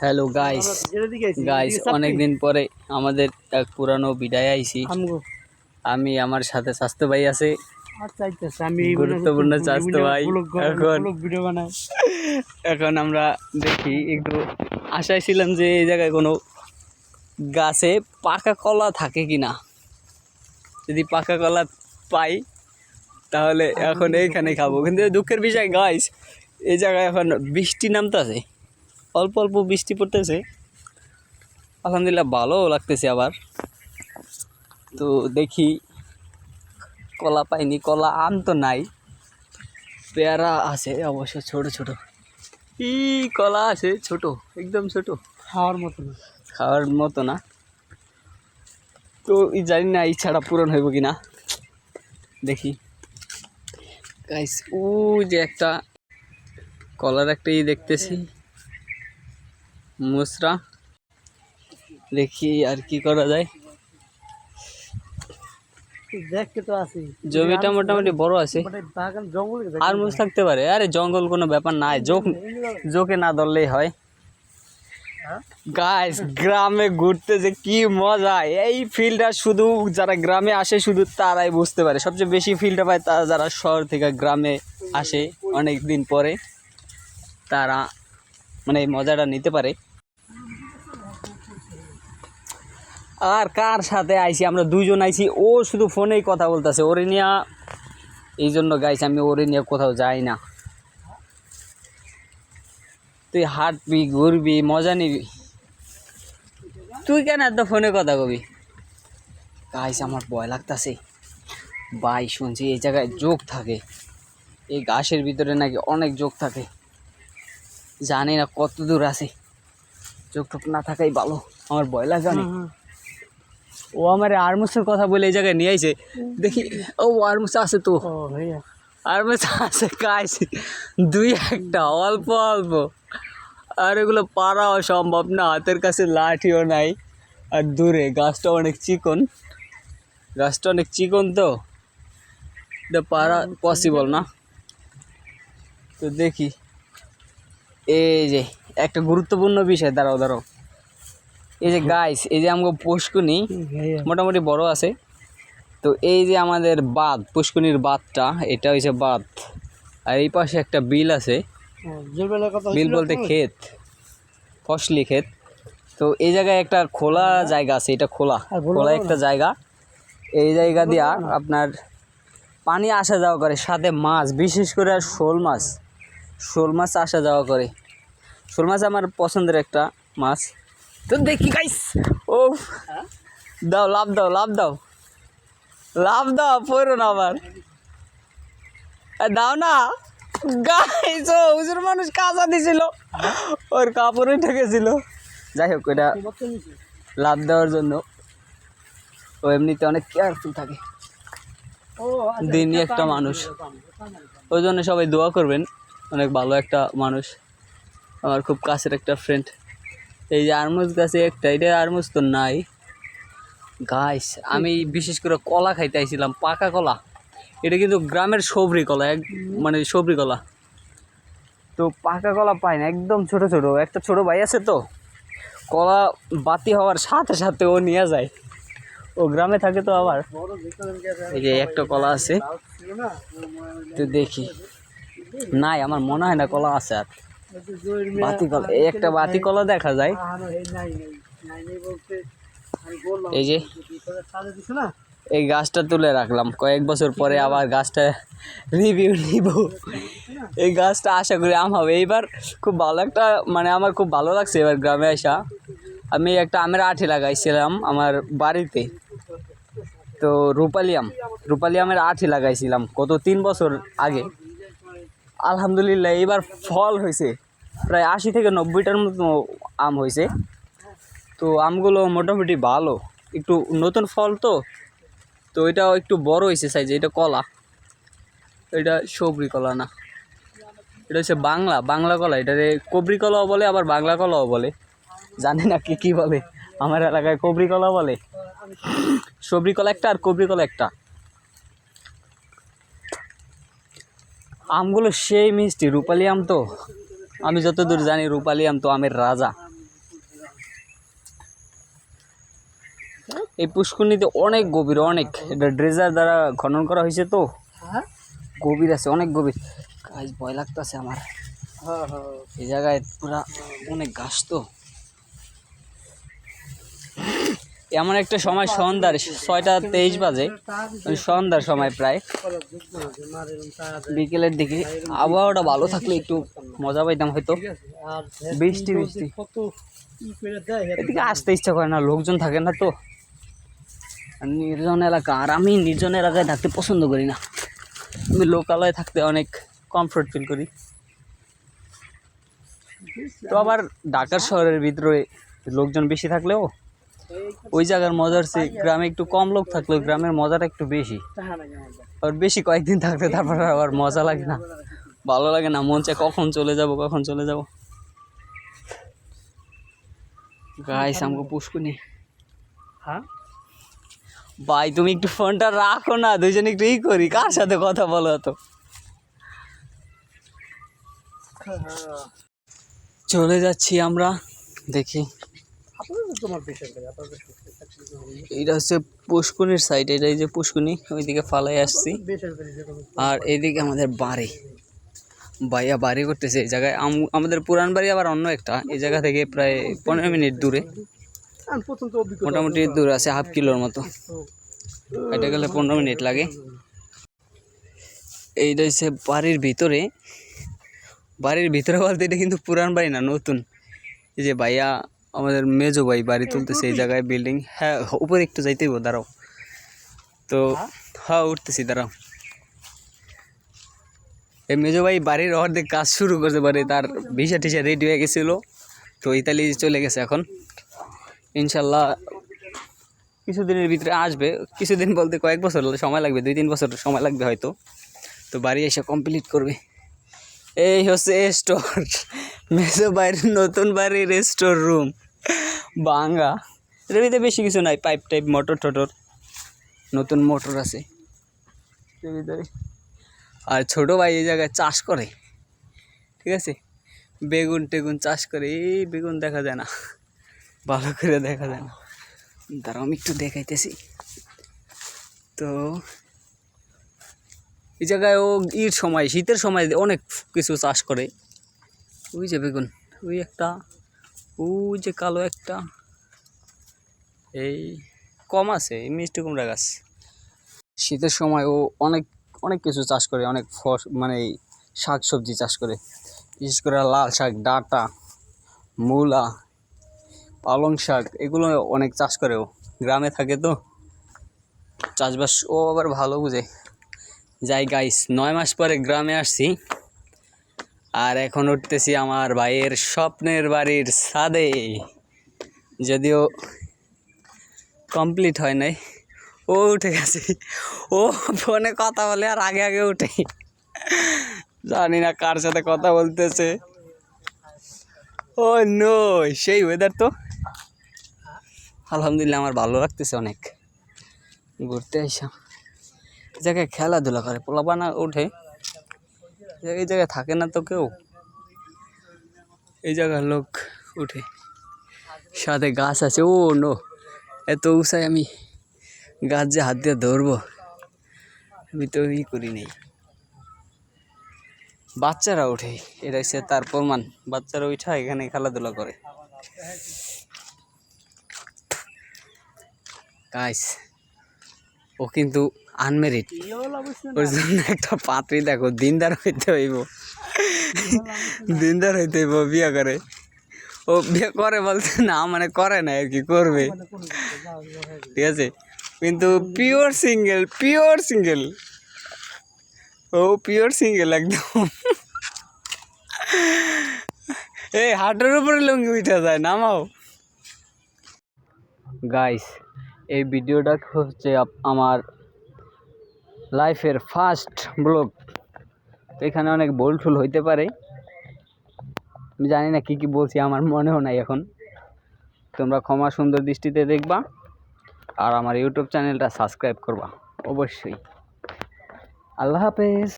Hello guys guys অনেক দিন পরে আমাদের এক পুরানো বিদায় আইছি। আমি আমার সাথে স্বাস্থ্য ভাই আছে, আমি গুরুত্বপূর্ণ স্বাস্থ্য ভাই। এখন আমরা দেখি একটু আশায় ছিলাম যে এই জায়গায় কোনো গাছে পাকা কলা থাকে কিনা। যদি পাকা কলা পাই তাহলে এখন এইখানে খাবো, কিন্তু দুঃখের বিষয় গাইস এই জায়গায় এখন বৃষ্টি নামতেছে, অল্প অল্প বৃষ্টি পড়তেছে। আলহামদুলিল্লাহ ভালোও লাগতেছে আবার। তো দেখি কলা পাইনি, কলা আম তো নাই, পেয়ারা আছে অবশ্য ছোট ছোট। কি কলা আছে ছোট, একদম ছোট, খাওয়ার মতো না। তো জানি না ইচ্ছাটা পূরণ হইব কি না, দেখি গাইস। ও যে একটা কলার একটা দেখতেছি মুসরা, দেখি আর কি করা যায়। জমিটা মোটামুটি বড় আছে, আর মুছ থাকতে পারে। আরে জঙ্গল কোনো ব্যাপার নাই, জোকে না ধরলেই হয়। গাইস গ্রামে ঘুরতে যে কি মজা, এই ফিলটা শুধু যারা গ্রামে আসে শুধু তারাই বুঝতে পারে। সবচেয়ে বেশি ফিলটা পায় তারা যারা শহর থেকে গ্রামে আসে অনেক দিন পরে, তারা মানে এই মজাটা নিতে পারে। আর কার সাথে আইছি আমরা দুইজন আইছি, ও শুধু ফোনেই কথা বলতেছে ওরে নিয়ে, এই জন্য গাইছি আমি ওরে নিয়ে কোথাও যাই না। তুই হাঁটবি ঘুরবি মজা নিবি, তুই কেন এত ফোনে কথা কবি। গাইস আমার ভয় লাগতেছে ভাই, শুনছি এই জায়গায় যোগ থাকে, এই গাছের ভিতরে নাকি অনেক যোগ থাকে, জানি না কত দূর আছে। যোগ টোক না থাকাই ভালো, আমার ভয় লাগে অনেক। ও আমার আরমুসের কথা বলে এই জায়গায় নিয়ে আইছে, দেখি ও আরমুস আছে তো, আরমুস আছে গাইস দুই একটা, অল্প অল্প। আর এগুলো পারাও সম্ভব না, হাতের কাছে লাঠিও নাই। আর দূরে গাছটা অনেক চিকন, গাছটা অনেক চিকন, তো এটা পারা পসিবল না। তো দেখি এই যে একটা গুরুত্বপূর্ণ বিষয়, দাঁড়াও এই যে গাইস, এই যে আমাকে পুষ্কুনি মোটামুটি বড় আছে। তো এই যে আমাদের বাঁধ, পুষ্কুনির বাঁধটা, এটা হচ্ছে বাঁধ। আর এই পাশে একটা বিল আছে, বিল বলতে ক্ষেত, ফসলি ক্ষেত। তো এই জায়গায় একটা খোলা জায়গা আছে, এটা খোলা একটা জায়গা। এই জায়গা দিয়া আপনার পানি আসা যাওয়া করে, সাথে মাছ, বিশেষ করে শোল মাছ আসা যাওয়া করে। শোল মাছ আমার পছন্দের একটা মাছ। তো দেখি গাইস, ও দাও লাভ দাও পড়ো না আবার, দাও না গাইস। ও হুজুর মানুষ কাজা দিছিল, ওর কাপড়ে ঠেকেছিল। যাই হোক, এটা লাভ দেওয়ার জন্য ও এমনিতে অনেক কেয়ারফুল থাকে, দিনই একটা মানুষ। ওই জন্য সবাই দোয়া করবেন, অনেক ভালো একটা মানুষ, আমার খুব কাছের একটা ফ্রেন্ড। এই যে আরমুজ গাছে একটা, এটা আরমুজ তো নাই গাইস। আমি বিশেষ করে কলা খাইতে আইছিলাম, পাকা কলা। এটা কিন্তু গ্রামের সবরি কলা, মানে সবরি কলা। তো পাকা কলা পাই না, একদম ছোট ছোট। একটা ছোট ভাই আছে, তো কলা বাতি হওয়ার সাথে সাথে ও নিয়ে যায়, ও গ্রামে থাকে তো। আবার এই যে একটা কলা আছে, তো দেখি নাই, আমার মনে হয় না কলা আছে। আর বাতি কলা, এই একটা বাতি কলা দেখা যায়। এই যে এই গাছটা তুলে রাখলাম, কয়েক বছর পরে আবার গাছটা রিভিউ নিব। এই গাছটা আশা করি আম হবে এইবার। খুব ভালো একটা, মানে আমার খুব ভালো লাগছে এবার গ্রামে আসা। আমি একটা আমের আঠি লাগাইছিলাম আমার বাড়িতে, তো রূপালি আমের আঠি লাগাইছিলাম কত 3 বছর আগে। আলহামদুলিল্লাহ এবার ফল হয়েছে, প্রায় 80 থেকে 90টার মতো আম হয়েছে। তো আমগুলো মোটামুটি ভালো, একটু নতুন ফল তো এটাও একটু বড় হয়েছে সাইজে। এটা কলা, এটা সবরি কলা না, এটা হচ্ছে বাংলা কলা। এটারে কবরি কলাও বলে, আবার বাংলা কলাও বলে, জানি না কি বলে। আমার এলাকায় কবরি কলা বলে, সবরি কলা একটা আর কবরি কলা একটা। আমগুলো সেই মিষ্টি, রূপালি আম তো, আমি যতদূর জানি রূপালি আম তো আমের রাজা। এই পুষ্করণীতে অনেক গভীর, অনেক, এটা ড্রেজার দ্বারা খনন করা হয়েছে তো গভীর আছে, অনেক গভীর। গাইস ভয় লাগতেছে আমার, এই জায়গায় পুরা অনেক ঘাস তো। এমন একটা সময় সন্ধ্যার 6:23 বাজে, সন্ধ্যার সময় প্রায় বিকেলের দিকে। আবহাওয়াটা ভালো থাকলে একটু মজা পাইতাম হয়তো। বৃষ্টি বৃষ্টি এদিকে আসতে ইচ্ছা করে না, লোকজন থাকে না তো, নির্জন এলাকা। আর আমি নির্জন এলাকায় থাকতে পছন্দ করি না, আমি লোকালয়ে থাকতে অনেক কমফোর্ট ফিল করি। তো আবার ঢাকার শহরের ভিতরে লোকজন বেশি থাকলেও ওই জায়গার মজার চেয়ে গ্রামে একটু কম লোক থাকলেও গ্রামের মজাটা একটু বেশি। আর বেশি কয়েকদিন থাকলে তারপর আবার মজা লাগে না, ভালো লাগে না, মন চায় কখন চলে যাব, কখন চলে যাব। গাইস আমাকে পুষ্করণী। হ্যাঁ ভাই তুমি একটু ফোনটা রাখো না, দুইজন একটু ই করি, কার সাথে কথা বলো তো। চলে যাচ্ছি আমরা, দেখি। এইটা হচ্ছে পুষ্করণীর সাইড, এটা এই যে পুষ্করণী, ওইদিকে ফালাই আসছি। আর এইদিকে আমাদের বাড়ি, ভাইয়া বাড়ি করতেছে এই জায়গায়। আমাদের পুরান বাড়ি আবার অন্য একটা, এই জায়গা থেকে প্রায় 15 মিনিট দূরে, মোটামুটি দূর আছে, হাফ কিলোর মতো। এটা গেলে 15 মিনিট লাগে। এইটা হচ্ছে বাড়ির ভিতরে, বাড়ির ভিতরে বলতে এটা কিন্তু পুরান বাড়ি না, নতুন। এই যে ভাইয়া আমাদের মেজো ভাই বাড়ি তুলতেছে এই জায়গায়, বিল্ডিং। হ্যাঁ উপরে একটু যাইতেই দাঁড়াও তো। হ্যাঁ উঠতেছি, দাঁড়াও। এই মেজো ভাই বাড়ির অর্ধেক কাজ শুরু করতে পারে, তার ভিসা টিসা রেডি হয়ে গেছিলো, তো ইতালি চলে গেছে এখন। ইনশাল্লাহ কিছুদিনের ভিতরে আসবে, কিছুদিন বলতে কয়েক বছর সময় লাগবে, 2-3 বছর সময় লাগবে হয়তো। তো বাড়ি এসে কমপ্লিট করবে। এই হচ্ছে স্টোর, মেজো বাইরের নতুন বাড়ির স্টোর রুম, ভাঙ্গা। এর ভিতরে বেশি কিছু নাই, পাইপ টাইপ, মোটর টোটর, নতুন মোটর আছে এর ভিতরে। আর ছোটো ভাই এই জায়গায় চাষ করে, ঠিক আছে, বেগুন টেগুন চাষ করে। এই বেগুন দেখা যায় না, ভালো করে দেখা যায় না, দাঁড়াও আমি একটু দেখাইতেছি। তো এই জায়গায় ও সময়, শীতের সময় অনেক কিছু চাষ করে। ওই যে বেগুন, ওই একটা, ওই যে কালো একটা, এই কম আছে, এই মিষ্টি কুমড়া গাছ। শীতের সময় ও অনেক অনেক কিছু চাষ করে, অনেক মানে শাক সবজি চাষ করে, বিশেষ করে লাল শাক, ডাঁটা, মূলা, পালং শাক, এগুলো অনেক চাষ করে। ও গ্রামে থাকে তো, চাষবাস ও আবার ভালো বুঝে। যাই গাইস, 9 মাস পরে গ্রামে আসছি, আর এখন উঠতেছি আমার ভাইয়ের স্বপ্নের বাড়ির ছাদে, যদিও কমপ্লিট হয় নাই। ও উঠে গেছে, ও ফোনে কথা বলে আর আগে আগে উঠে, জানি না কার সাথে কথা বলতেছে। ও নো, সেই ওয়েদার তো আলহামদুলিল্লাহ আমার ভালো লাগতেছে অনেক। ঘুরতে আইসা এই জায়গায় খেলাধুলা করে, পোলাপানা ওঠে, এই জায়গায় থাকে না তো কেউ, এই জায়গার লোক উঠে। সাথে গাছ আছে, ও নো, এত উঁচাই আমি গাছ যে হাত দিয়ে ধরবো, আমি তো ই করি নেই। বাচ্চারা ওঠে, এটা হচ্ছে তার প্রমাণ, বাচ্চারা উঠা এখানে খেলাধুলা করে। গাইস ও কিন্তু আনমেরিড, ওর জন্য একটা পাত্রী দেখো, দিনদার হইতে হইব, দিনদার হইতে হইব, বিয়ে করে। ও বিয়ে করে বলতে না, মানে করে না আর কি, করবে, ঠিক আছে, কিন্তু পিওর সিঙ্গেল, পিওর সিঙ্গেল, ও পিওর সিঙ্গেল একদম। এই হাটের উপরে লুঙ্গি উঠে যায়, নামাও। গাইস এই ভিডিওটা হচ্ছে আমার লাইফের ফার্স্ট ব্লগ, তো এখানে অনেক ভুল টুল হইতে পারে, আমি জানি না কি কি বলছি, আমার মনেও নাই এখন। তোমরা ক্ষমা সুন্দর দৃষ্টিতে দেখবা, আর আমার ইউটিউব চ্যানেলটা সাবস্ক্রাইব করবা অবশ্যই। আল্লাহ হাফেজ।